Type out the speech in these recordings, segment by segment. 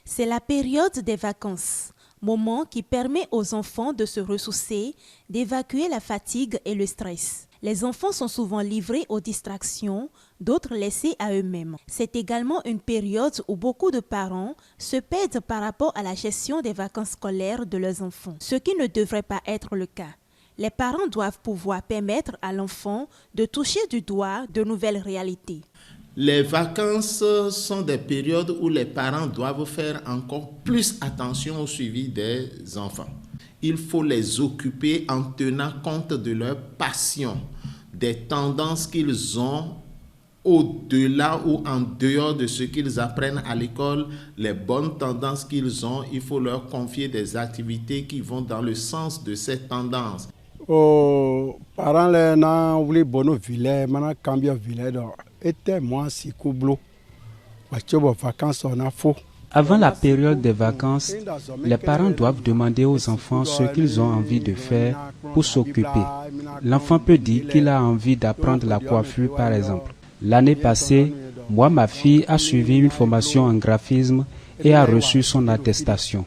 C'est la période des vacances, moment qui permet aux enfants de se ressourcer, d'évacuer la fatigue et le stress. Les enfants sont souvent livrés aux distractions, d'autres laissés à eux-mêmes. C'est également une période où beaucoup de parents se perdent par rapport à la gestion des vacances scolaires de leurs enfants, ce qui ne devrait pas être le cas. Les parents doivent pouvoir permettre à l'enfant de toucher du doigt de nouvelles réalités. Les vacances sont des périodes où les parents doivent faire encore plus attention au suivi des enfants. Il faut les occuper en tenant compte de leurs passions, des tendances qu'ils ont au-delà ou en dehors de ce qu'ils apprennent à l'école, les bonnes tendances qu'ils ont. Il faut leur confier des activités qui vont dans le sens de ces tendances. Parents les na voulu bono ville mana cambia ville do était moi si kublo vacances on a faux. Avant la période des vacances, les parents doivent demander aux enfants ce qu'ils ont envie de faire pour s'occuper. L'enfant peut dire qu'il a envie d'apprendre la coiffure par exemple. L'année passée, ma fille a suivi une formation en graphisme et a reçu son attestation.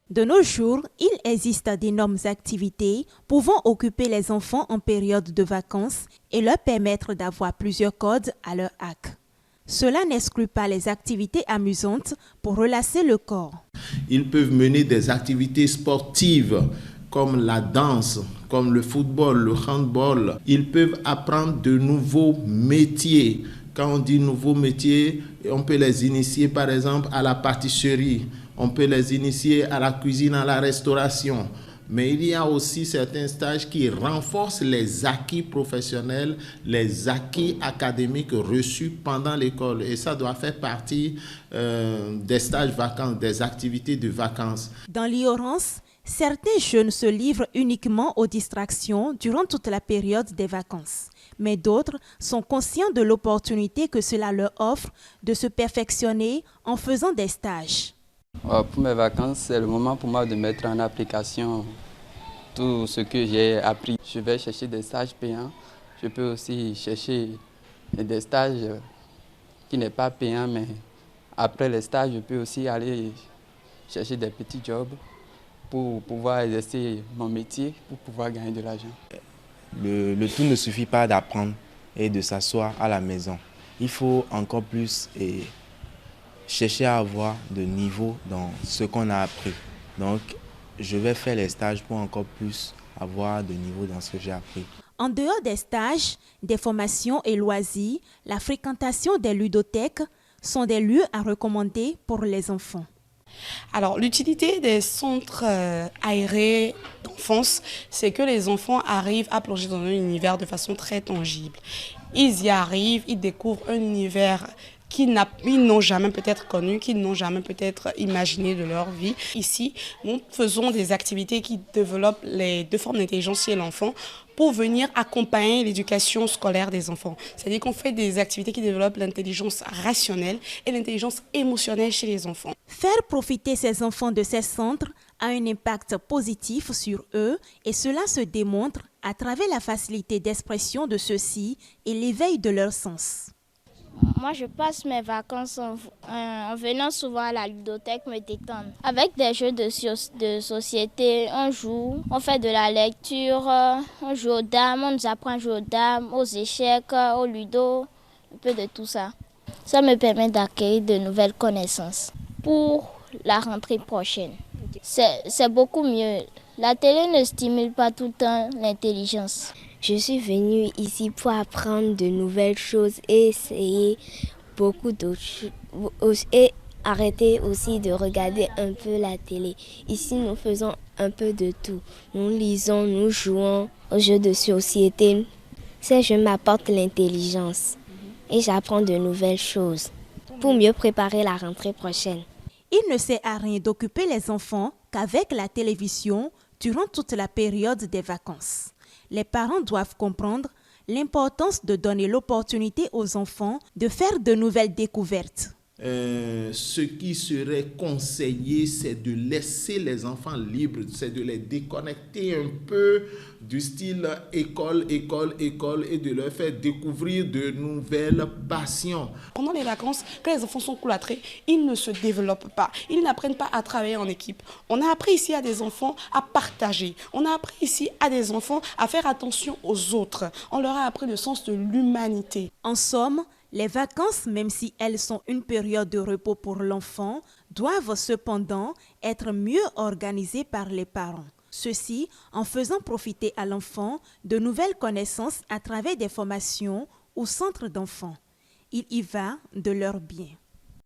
De nos jours, il existe d'énormes activités pouvant occuper les enfants en période de vacances et leur permettre d'avoir plusieurs codes à leur arc. Cela n'exclut pas les activités amusantes pour relâcher le corps. Ils peuvent mener des activités sportives comme la danse, comme le football, le handball. Ils peuvent apprendre de nouveaux métiers. Quand on dit nouveaux métiers, on peut les initier par exemple à la pâtisserie, on peut les initier à la cuisine, à la restauration. Mais il y a aussi certains stages qui renforcent les acquis professionnels, les acquis académiques reçus pendant l'école. Et ça doit faire partie des stages vacances, des activités de vacances. Dans l'ignorance, certains jeunes se livrent uniquement aux distractions durant toute la période des vacances. Mais d'autres sont conscients de l'opportunité que cela leur offre de se perfectionner en faisant des stages. Pour mes vacances, c'est le moment pour moi de mettre en application tout ce que j'ai appris. Je vais chercher des stages payants. Je peux aussi chercher des stages qui n'est pas payants, mais après les stages, je peux aussi aller chercher des petits jobs pour pouvoir exercer mon métier, pour pouvoir gagner de l'argent. Le tout ne suffit pas d'apprendre et de s'asseoir à la maison. Il faut encore plus chercher à avoir de niveau dans ce qu'on a appris. Donc, je vais faire les stages pour encore plus avoir de niveau dans ce que j'ai appris. En dehors des stages, des formations et loisirs, la fréquentation des ludothèques sont des lieux à recommander pour les enfants. Alors, l'utilité des centres aérés d'enfance, c'est que les enfants arrivent à plonger dans un univers de façon très tangible. Ils y arrivent, ils découvrent un univers qu'ils n'ont jamais peut-être connu, qu'ils n'ont jamais peut-être imaginé de leur vie. Ici, nous faisons des activités qui développent les deux formes d'intelligence chez l'enfant pour venir accompagner l'éducation scolaire des enfants. C'est-à-dire qu'on fait des activités qui développent l'intelligence rationnelle et l'intelligence émotionnelle chez les enfants. Faire profiter ces enfants de ces centres a un impact positif sur eux et cela se démontre à travers la facilité d'expression de ceux-ci et l'éveil de leur sens. Moi, je passe mes vacances en venant souvent à la ludothèque me détendre. Avec des jeux de société, on joue, on fait de la lecture, on joue aux dames, on nous apprend à jouer aux dames, aux échecs, au ludo, un peu de tout ça. Ça me permet d'acquérir de nouvelles connaissances pour la rentrée prochaine. C'est beaucoup mieux. La télé ne stimule pas tout le temps l'intelligence. Je suis venue ici pour apprendre de nouvelles choses et essayer beaucoup d'autres choses. Et arrêter aussi de regarder un peu la télé. Ici, nous faisons un peu de tout. Nous lisons, nous jouons aux jeux de société. Ces jeux m'apportent l'intelligence et j'apprends de nouvelles choses pour mieux préparer la rentrée prochaine. Il ne sert à rien d'occuper les enfants qu'avec la télévision durant toute la période des vacances. Les parents doivent comprendre l'importance de donner l'opportunité aux enfants de faire de nouvelles découvertes. ce qui serait conseillé, c'est de laisser les enfants libres, c'est de les déconnecter un peu du style école, école, école et de leur faire découvrir de nouvelles passions. Pendant les vacances, quand les enfants sont cloîtrés, ils ne se développent pas, ils n'apprennent pas à travailler en équipe. On a appris ici à des enfants à partager, on a appris ici à des enfants à faire attention aux autres, on leur a appris le sens de l'humanité. En somme, les vacances, même si elles sont une période de repos pour l'enfant, doivent cependant être mieux organisées par les parents. Ceci en faisant profiter à l'enfant de nouvelles connaissances à travers des formations ou centres d'enfants. Il y va de leur bien.